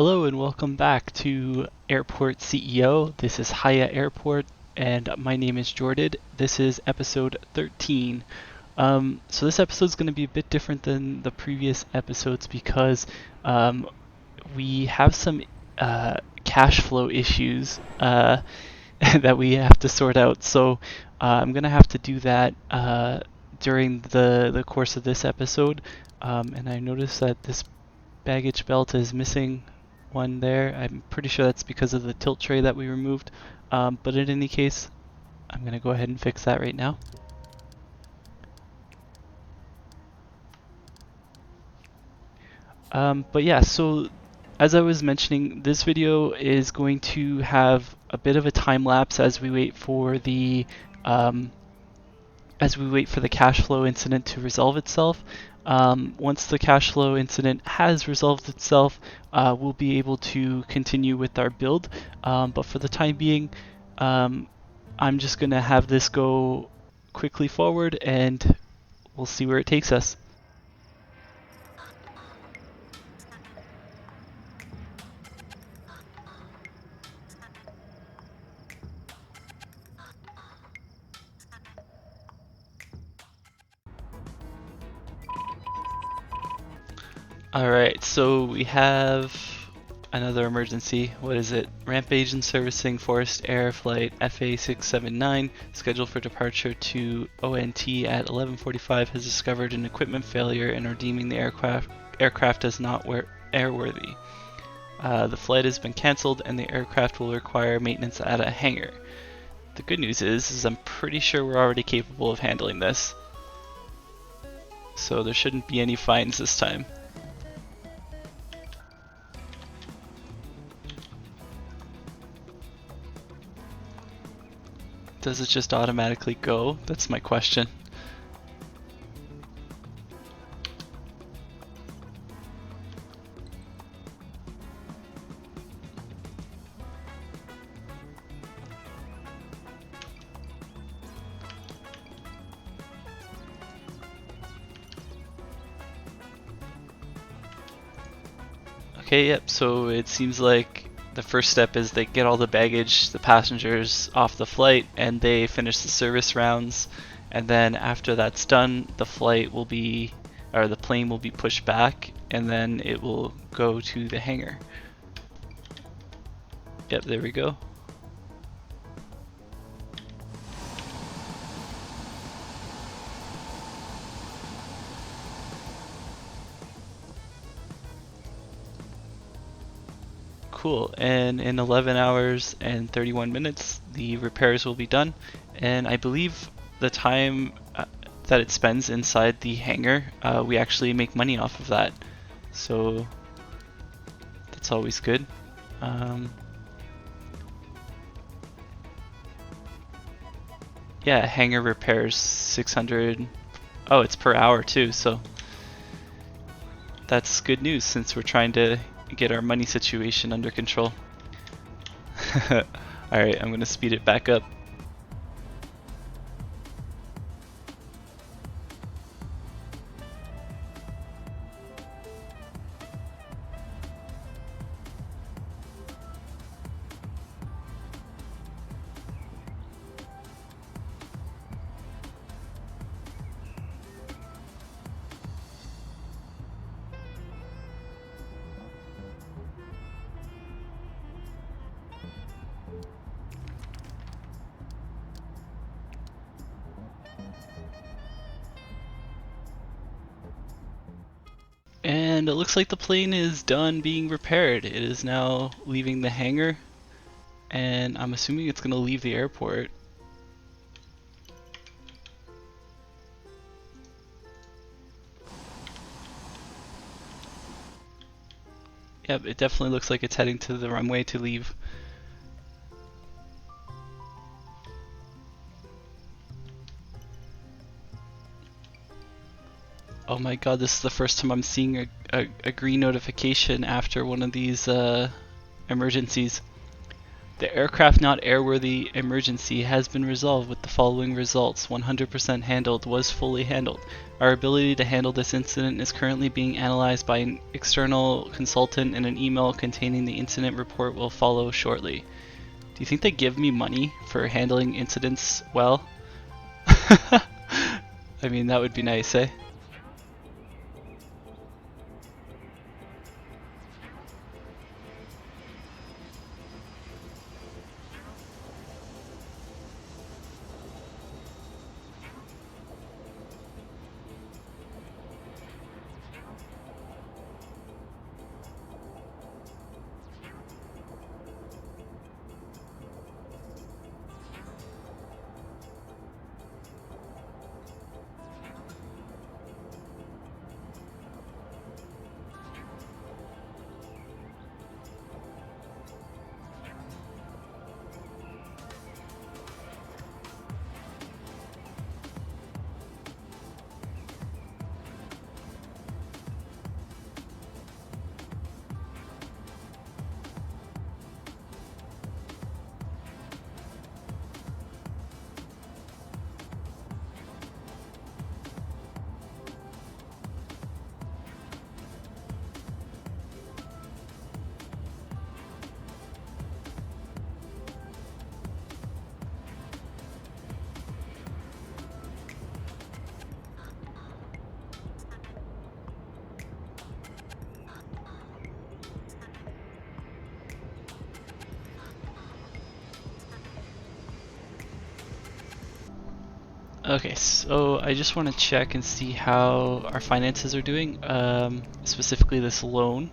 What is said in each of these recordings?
Hello and welcome back to Airport CEO. This is Haya Airport and my name is Jordan. This is episode 13. So this episode is going to be a bit different than the previous episodes because we have some cash flow issues that we have to sort out. So I'm going to have to do that during the course of this episode. And I noticed that this baggage belt is missing one there. I'm pretty sure that's because of the tilt tray that we removed. But in any case, I'm going to go ahead and fix that right now. But yeah, so as I was mentioning, this video is going to have a bit of a time lapse as we wait for the cash flow incident to resolve itself. Once the cash flow incident has resolved itself, we'll be able to continue with our build. But for the time being, I'm just going to have this go quickly forward and we'll see where it takes us. Alright, so we have another emergency. What is it? Ramp agent servicing Forest Air Flight FA679, scheduled for departure to ONT at 11:45, has discovered an equipment failure and are deeming the aircraft as not airworthy. The flight has been cancelled and the aircraft will require maintenance at a hangar. The good news is I'm pretty sure we're already capable of handling this. So there shouldn't be any fines this time. Does it just automatically go? That's my question. Okay, yep, so it seems like the first step is they get all the baggage, the passengers off the flight, and they finish the service rounds. And then after that's done, the plane will be pushed back, and then it will go to the hangar. Yep, there we go. Cool, and in 11 hours and 31 minutes the repairs will be done, and I believe the time that it spends inside the hangar, we actually make money off of that, so that's always good. Yeah, hangar repairs 600. Oh, it's per hour too, so that's good news since we're trying to get our money situation under control. Alright, I'm gonna speed it back up. And it looks like the plane is done being repaired. It is now leaving the hangar, and I'm assuming it's going to leave the airport. Yep, it definitely looks like it's heading to the runway to leave. Oh my god, this is the first time I'm seeing a green notification after one of these emergencies. The aircraft not airworthy emergency has been resolved with the following results. 100% handled, was fully handled. Our ability to handle this incident is currently being analyzed by an external consultant, and an email containing the incident report will follow shortly. Do you think they give me money for handling incidents well? I mean, that would be nice, eh? Okay, so I just want to check and see how our finances are doing, specifically this loan.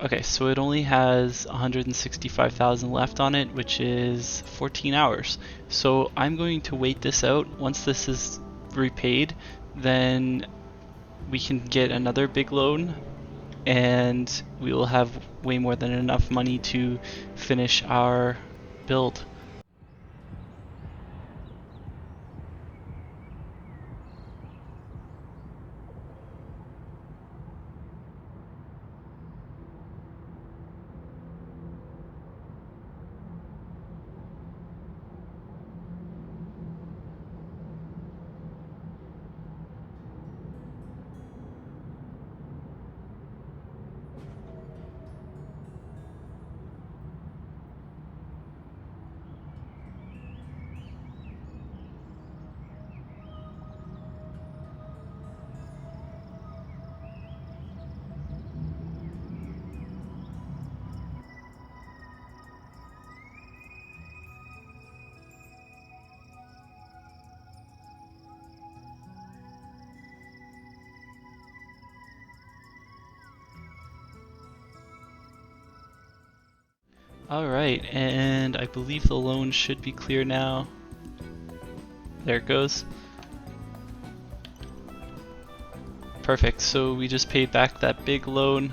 Okay, so it only has 165,000 left on it, which is 14 hours. So I'm going to wait this out. Once this is repaid, then we can get another big loan, and we will have way more than enough money to finish our build. Alright, and I believe the loan should be clear now. There it goes. Perfect, so we just paid back that big loan.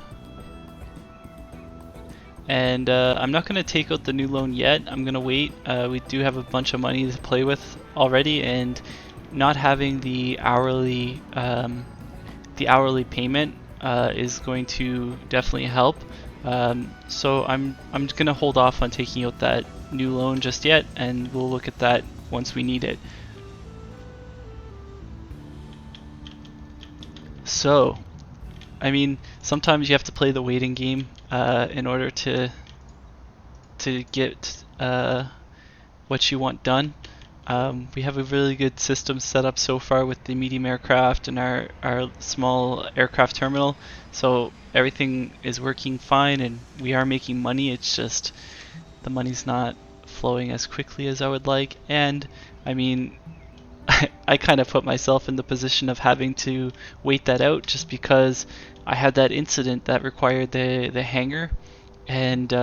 And I'm not going to take out the new loan yet, I'm going to wait. We do have a bunch of money to play with already, and not having the hourly payment is going to definitely help. So I'm gonna hold off on taking out that new loan just yet, and we'll look at that once we need it. So, I mean, sometimes you have to play the waiting game in order to get what you want done. We have a really good system set up so far with the medium aircraft and our small aircraft terminal, so everything is working fine and we are making money. It's just the money's not flowing as quickly as I would like, and I mean, I kind of put myself in the position of having to wait that out just because I had that incident that required the hangar, and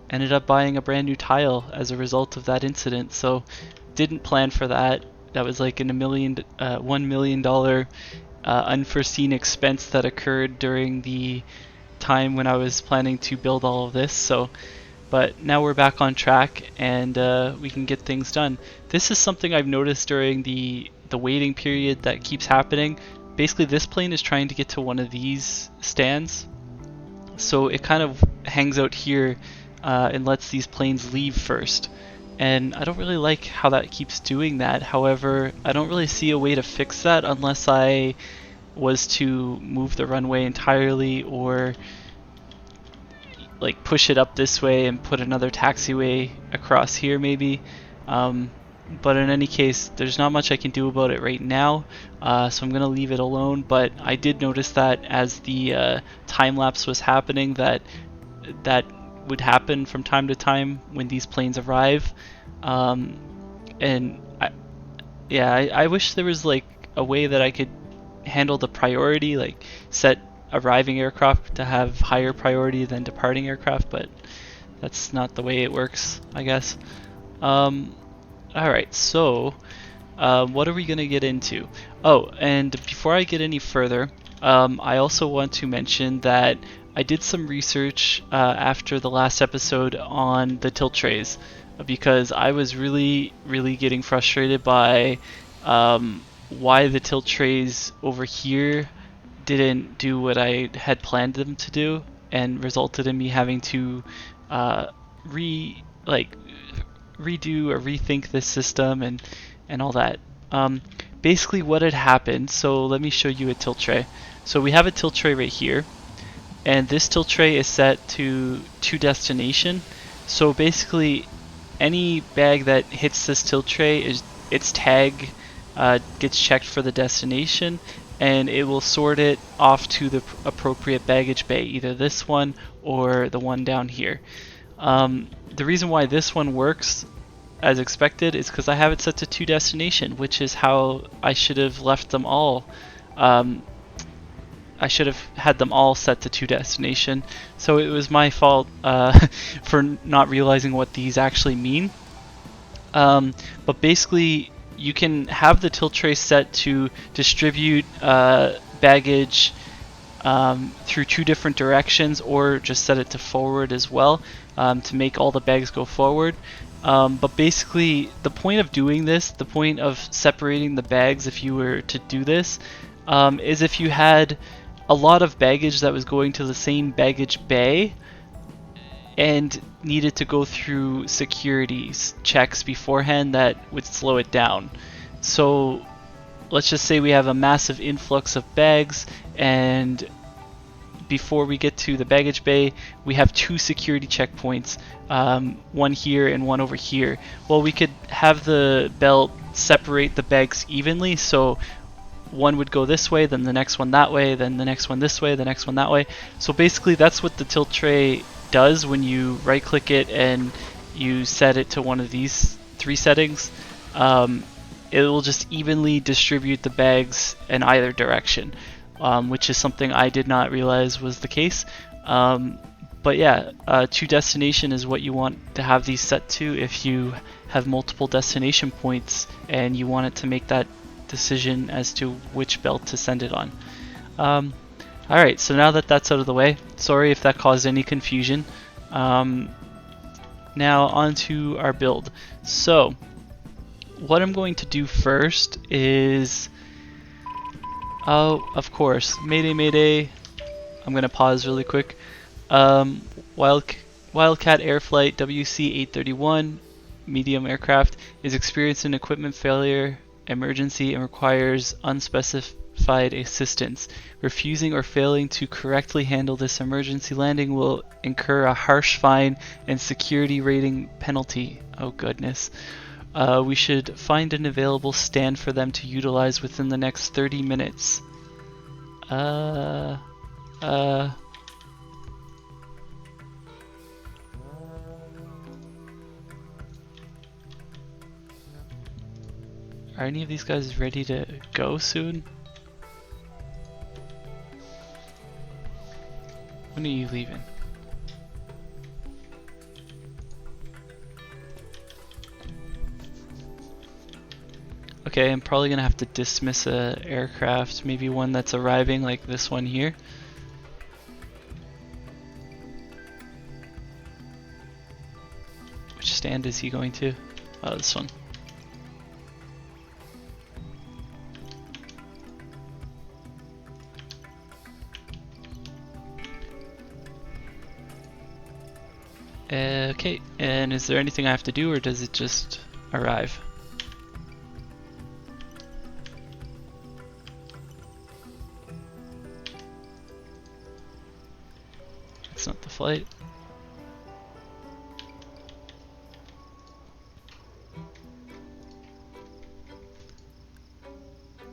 ended up buying a brand new tile as a result of that incident. So didn't plan for that. That was like $1 million unforeseen expense that occurred during the time when I was planning to build all of this. So, but now we're back on track, and we can get things done. This is something I've noticed during the waiting period that keeps happening. Basically, this plane is trying to get to one of these stands, so it kind of hangs out here and lets these planes leave first. And I don't really like how that keeps doing that. However, I don't really see a way to fix that unless I was to move the runway entirely, or like push it up this way and put another taxiway across here maybe. But in any case, there's not much I can do about it right now, so I'm going to leave it alone. But I did notice that as the time lapse was happening, that would happen from time to time when these planes arrive. And I wish there was like a way that I could handle the priority, like set arriving aircraft to have higher priority than departing aircraft, but that's not the way it works, I guess. Alright, so what are we going to get into? Oh, and before I get any further, I also want to mention that I did some research after the last episode on the tilt trays, because I was really getting frustrated by why the tilt trays over here didn't do what I had planned them to do, and resulted in me having to redo or rethink this system and all that. Basically what had happened, so let me show you a tilt tray. So we have a tilt tray right here, and this tilt tray is set to destination. So basically any bag that hits this tilt tray, its tag gets checked for the destination, and it will sort it off to the appropriate baggage bay, either this one or the one down here. The reason why this one works as expected is because I have it set to to destination, which is how I should have left them all. I should have had them all set to destination, so it was my fault for not realizing what these actually mean. But basically, you can have the tilt tray set to distribute baggage through two different directions, or just set it to forward as well, to make all the bags go forward. But basically, the point of doing this, the point of separating the bags if you were to do this, is if you had a lot of baggage that was going to the same baggage bay and needed to go through security checks beforehand, that would slow it down. So let's just say we have a massive influx of bags, and before we get to the baggage bay, we have two security checkpoints, one here and one over here. Well, we could have the belt separate the bags evenly, so one would go this way, then the next one that way, then the next one this way, the next one that way. So basically that's what the tilt tray does when you right click it and you set it to one of these three settings. It will just evenly distribute the bags in either direction, which is something I did not realize was the case. But yeah, to destination is what you want to have these set to if you have multiple destination points and you want it to make that decision as to which belt to send it on. Alright, so now that that's out of the way, sorry if that caused any confusion. Now on to our build. So what I'm going to do first is, of course, Mayday. I'm going to pause really quick. Wildcat Air Flight WC-831 medium aircraft is experiencing equipment failure emergency and requires unspecified assistance. Refusing or failing to correctly handle this emergency landing will incur a harsh fine and security rating penalty. Oh goodness. We should find an available stand for them to utilize within the next 30 minutes. Are any of these guys ready to go soon? When are you leaving? Okay, I'm probably gonna have to dismiss a aircraft, maybe one that's arriving like this one here. Which stand is he going to? Oh, this one. Okay, and is there anything I have to do, or does it just arrive? It's not the flight.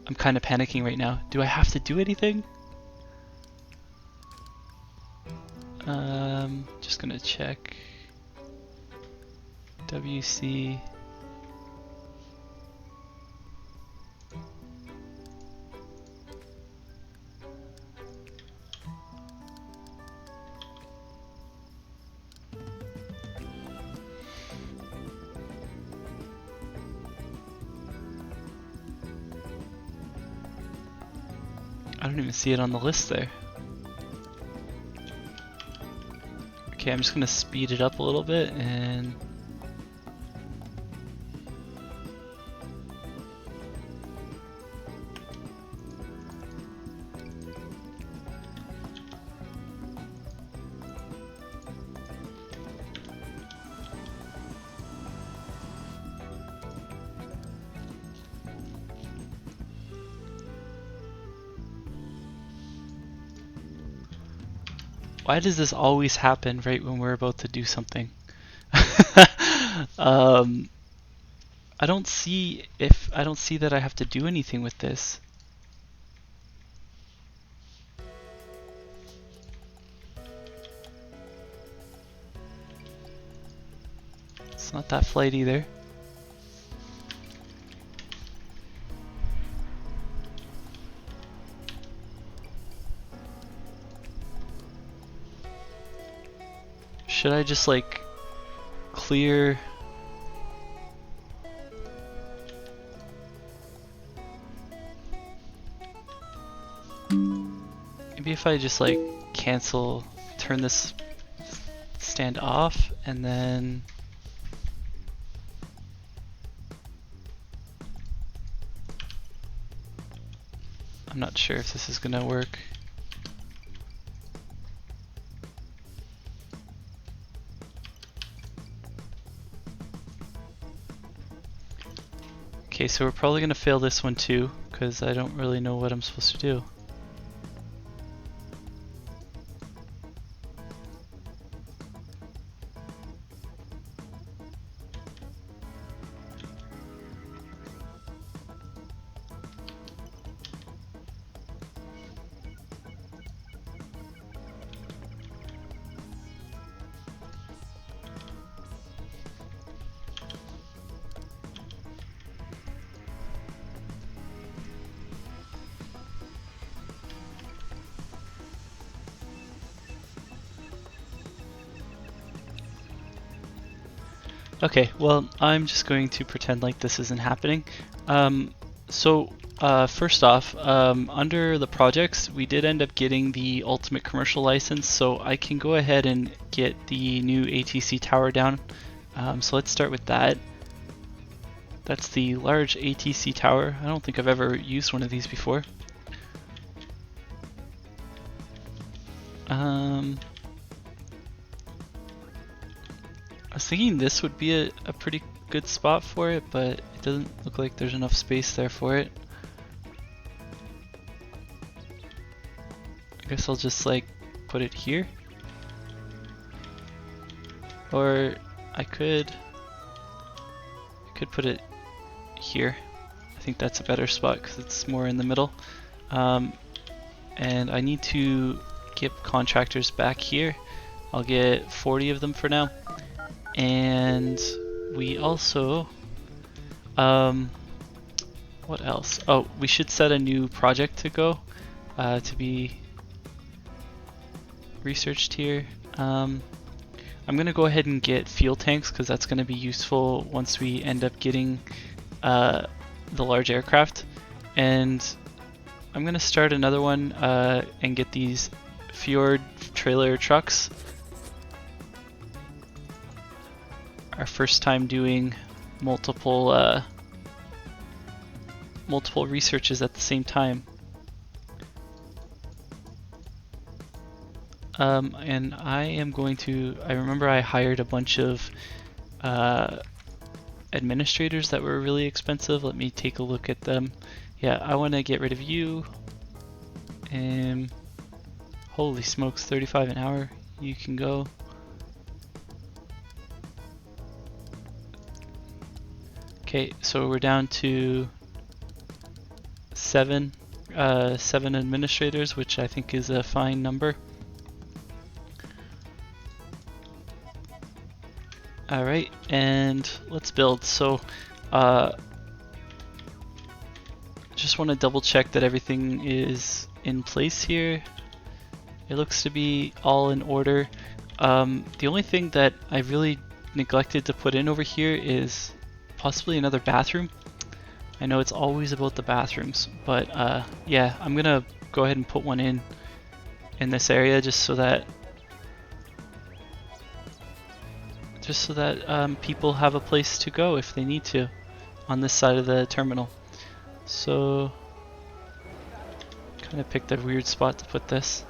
I'm kind of panicking right now. Do I have to do anything? Just gonna check. WC. I don't even see it on the list there. Okay, I'm just gonna speed it up a little bit and why does this always happen right when we're about to do something? I don't see that I have to do anything with this. It's not that flight either. Should I just like clear? Maybe if I just like cancel, turn this stand off, and then I'm not sure if this is gonna work. Okay, so we're probably gonna fail this one too, because I don't really know what I'm supposed to do. Okay, well, I'm just going to pretend like this isn't happening. First off, under the projects, we did end up getting the ultimate commercial license, so I can go ahead and get the new ATC Tower down. So let's start with that. That's the large ATC Tower. I don't think I've ever used one of these before. I was thinking this would be a pretty good spot for it, but it doesn't look like there's enough space there for it. I guess I'll just like put it here. Or I could put it here. I think that's a better spot because it's more in the middle. And I need to get contractors back here. I'll get 40 of them for now. And we also, what else? Oh, we should set a new project to go, to be researched here. I'm gonna go ahead and get fuel tanks because that's gonna be useful once we end up getting the large aircraft. And I'm gonna start another one and get these Fjord trailer trucks. Our first time doing multiple researches at the same time. And I am going to, I remember I hired a bunch of administrators that were really expensive. Let me take a look at them. Yeah, I want to get rid of you. And holy smokes, 35 an hour. You can go. Okay, so we're down to seven administrators, which I think is a fine number. Alright, and let's build. So, just want to double check that everything is in place here. It looks to be all in order. The only thing that I really neglected to put in over here is possibly another bathroom. I know it's always about the bathrooms, but yeah, I'm gonna go ahead and put one in this area just so that people have a place to go if they need to on this side of the terminal. So kind of picked a weird spot to put this.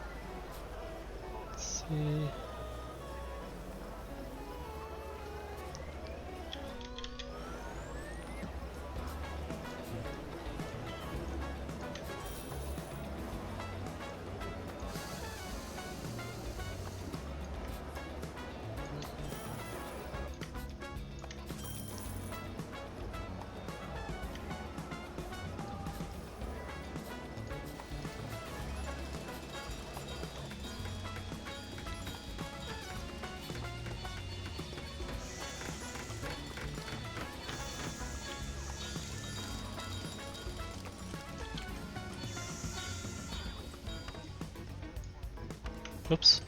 Let's see. Oops.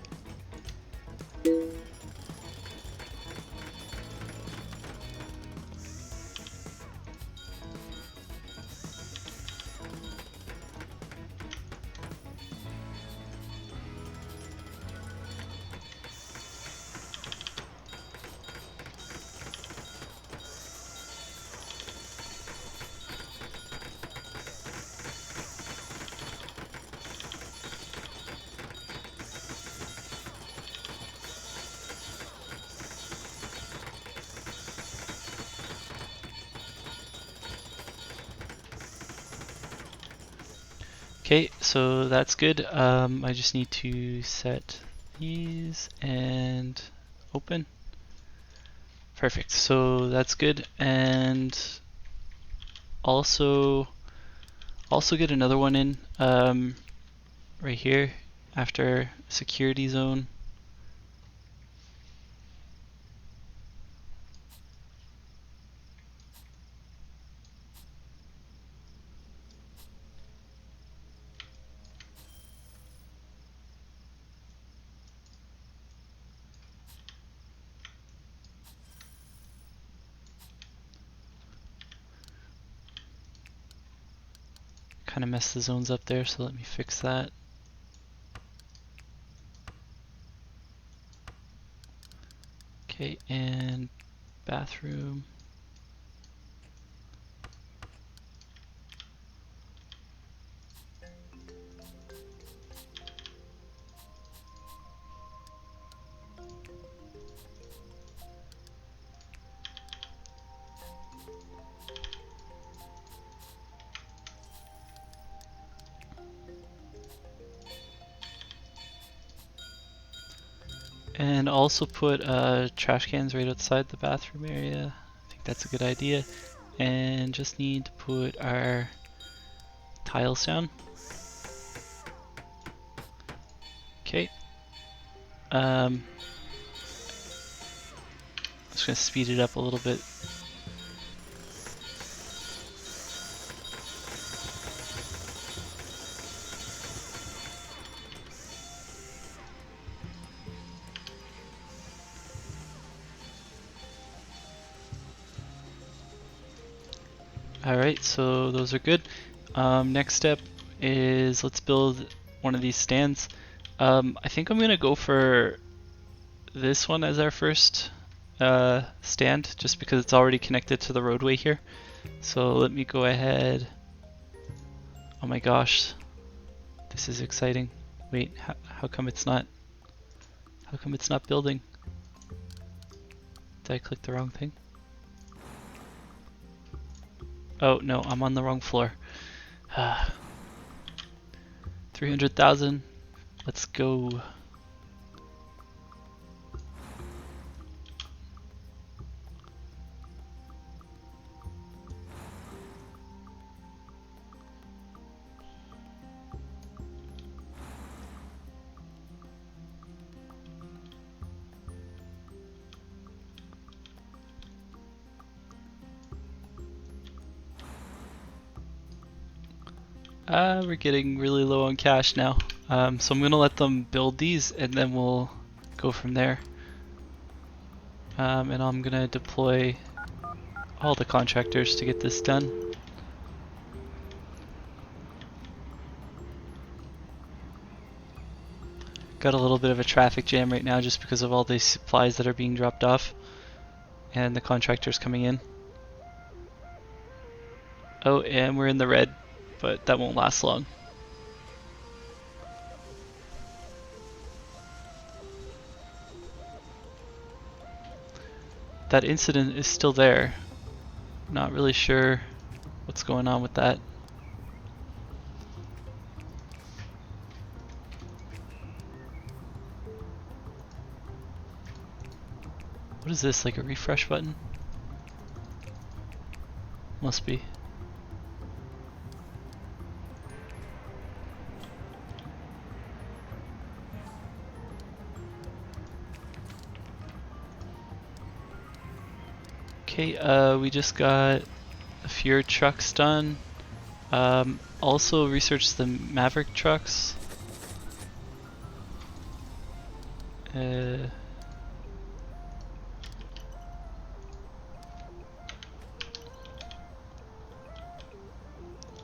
Okay, so that's good. I just need to set these and open. Perfect, so that's good. And also get another one in right here after security zone. Kind of messed the zones up there, so let me fix that. Okay, and bathroom. And also put trash cans right outside the bathroom area. I think that's a good idea. And just need to put our tiles down. Okay. I'm just gonna speed it up a little bit. Alright, so those are good. Next step is let's build one of these stands. I think I'm gonna go for this one as our first stand, just because it's already connected to the roadway here. So let me go ahead. Oh my gosh, this is exciting. Wait, how come it's not? How come it's not building? Did I click the wrong thing? Oh no, I'm on the wrong floor. 300,000. Let's go. We're getting really low on cash now. So I'm gonna let them build these and then we'll go from there. And I'm gonna deploy all the contractors to get this done. Got a little bit of a traffic jam right now just because of all the supplies that are being dropped off and the contractors coming in. Oh, and we're in the red, but that won't last long. That incident is still there. Not really sure what's going on with that. What is this, like a refresh button? Must be. Okay, we just got a few trucks done. Also researched the Maverick trucks.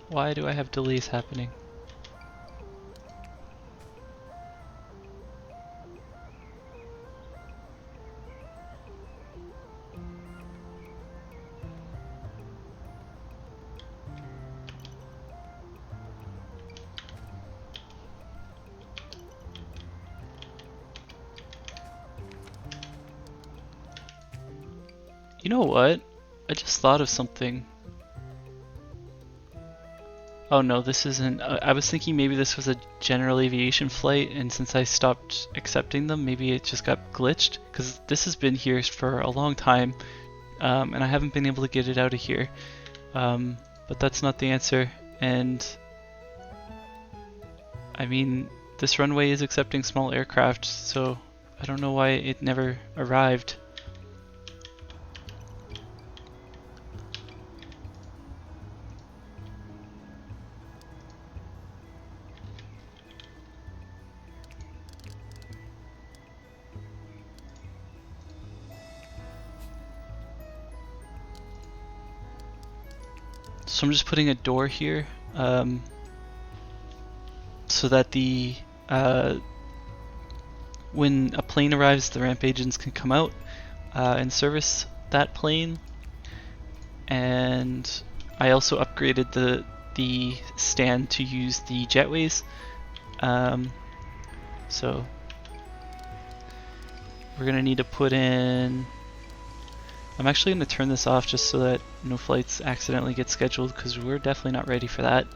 Why do I have delays happening? You know what? I just thought of something. Oh no, this isn't. I was thinking maybe this was a general aviation flight, and since I stopped accepting them, maybe it just got glitched. Because this has been here for a long time, and I haven't been able to get it out of here. But that's not the answer. And I mean, this runway is accepting small aircraft, so I don't know why it never arrived. So I'm just putting a door here, so that the when a plane arrives, the ramp agents can come out and service that plane. And I also upgraded the stand to use the jetways. So we're gonna need to put in. I'm actually gonna turn this off just so that no flights accidentally get scheduled, because we're definitely not ready for that.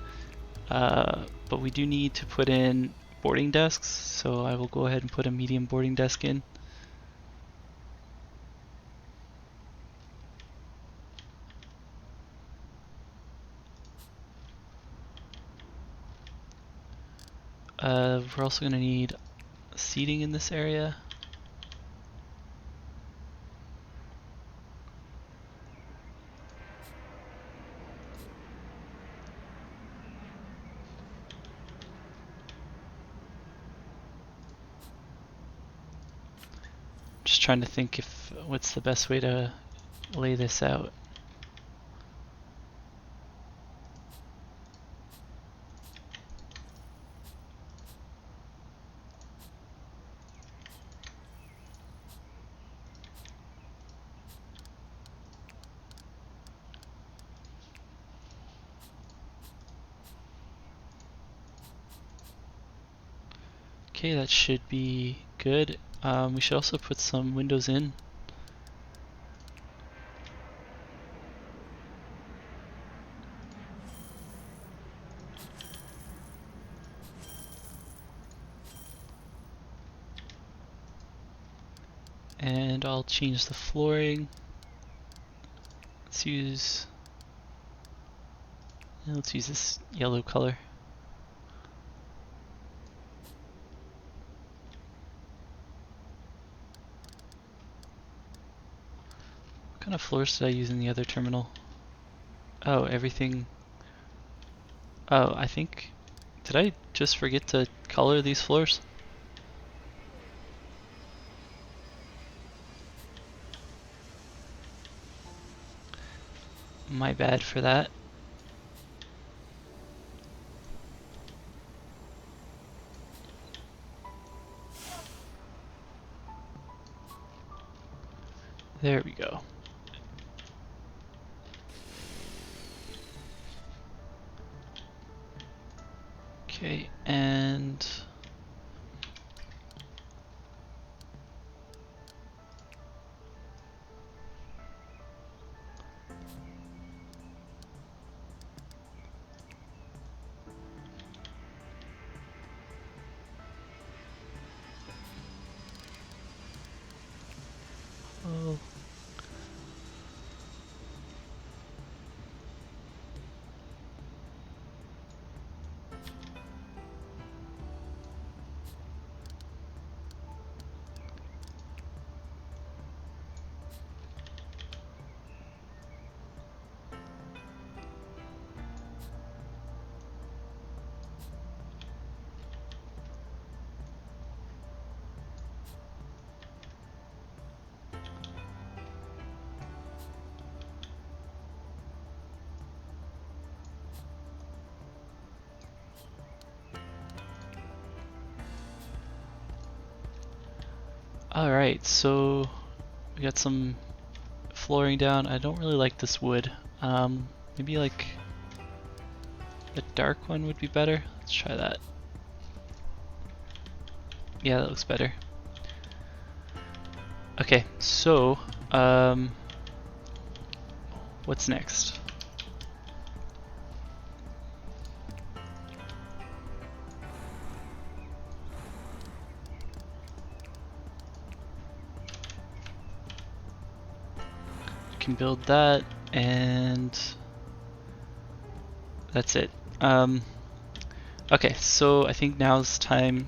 But we do need to put in boarding desks, so I will go ahead and put a medium boarding desk in. We're also going to need seating in this area. Just trying to think if what's the best way to lay this out. Okay, that should be good. We should also put some windows in. And I'll change the flooring. Let's use this yellow color. What kind of floors did I use in the other terminal? Oh, everything. Oh, I think, did I just forget to color these floors? My bad for that. There we go. Okay, and oh. Alright, so we got some flooring down. I don't really like this wood. Maybe like a dark one would be better. Let's try that. Yeah, that looks better. Okay, so what's next? Can build that, and that's it. Okay, so I think now's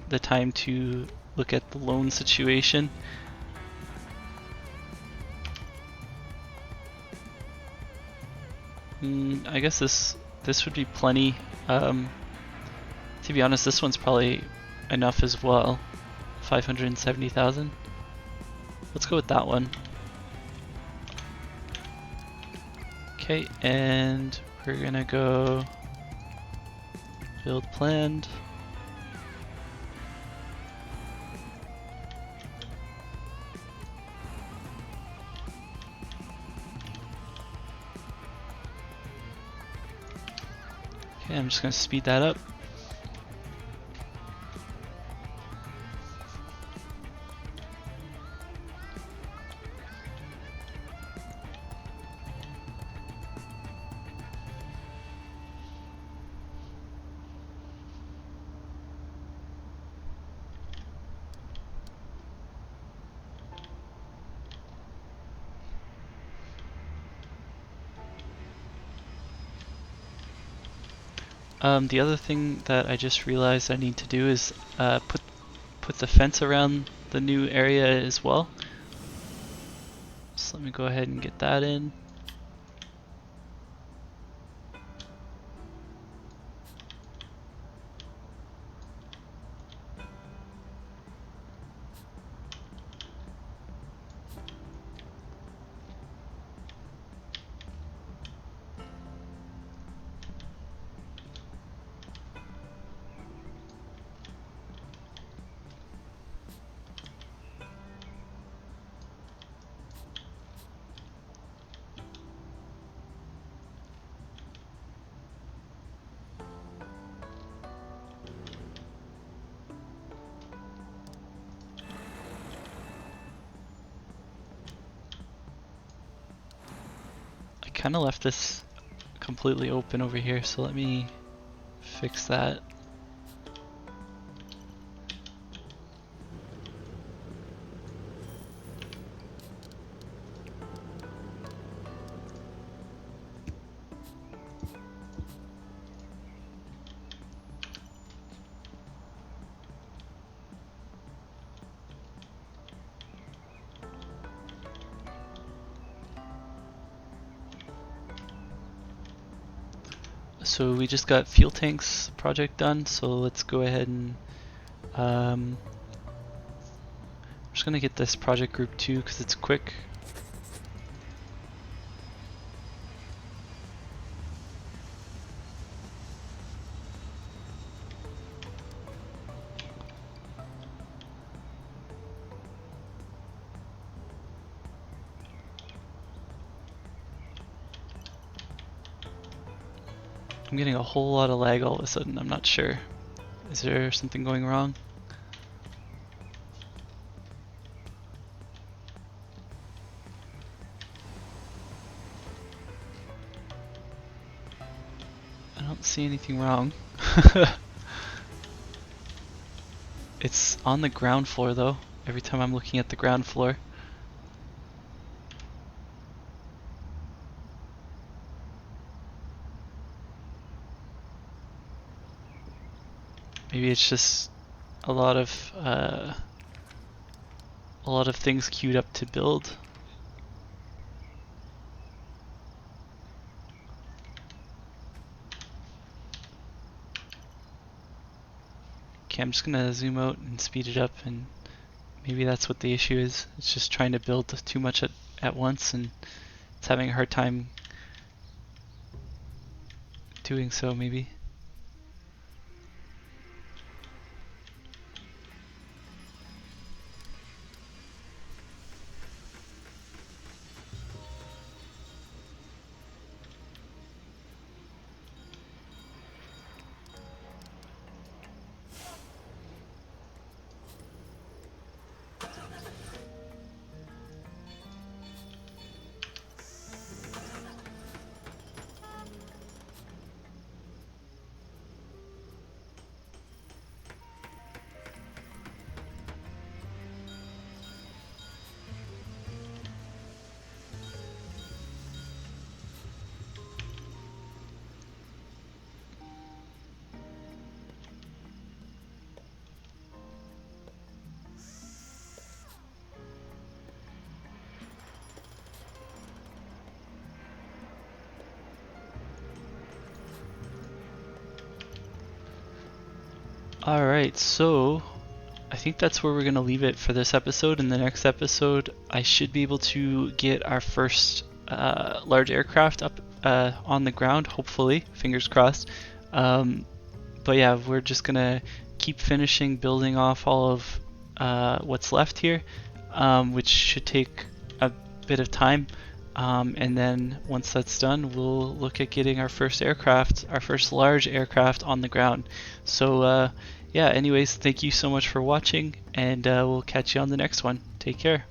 the time to look at the loan situation. I guess this would be plenty. To be honest, this one's probably enough as well. 570,000. Let's go with that one. Okay, and we're gonna go build planned. Okay, I'm just gonna speed that up. The other thing that I just realized I need to do is put the fence around the new area as well. So let me go ahead and get that in. kind of left this completely open over here, so let me fix that. So we just got fuel tanks project done, so let's go ahead and I'm just gonna get this project group 2 because it's quick. I'm getting a whole lot of lag all of a sudden, I'm not sure. Is there something going wrong? I don't see anything wrong. It's on the ground floor though, every time I'm looking at the ground floor. Maybe it's just a lot of things queued up to build. Okay, I'm just gonna zoom out and speed it up, and maybe that's what the issue is. It's just trying to build too much at once, and it's having a hard time doing so, maybe. Alright, so I think that's where we're going to leave it for this episode. In the next episode, I should be able to get our first large aircraft up on the ground, hopefully, fingers crossed. But yeah, we're just going to keep finishing building off all of what's left here, which should take a bit of time. And then once that's done, we'll look at getting our first aircraft, our first large aircraft on the ground. So yeah, anyways, thank you so much for watching, and we'll catch you on the next one. Take care.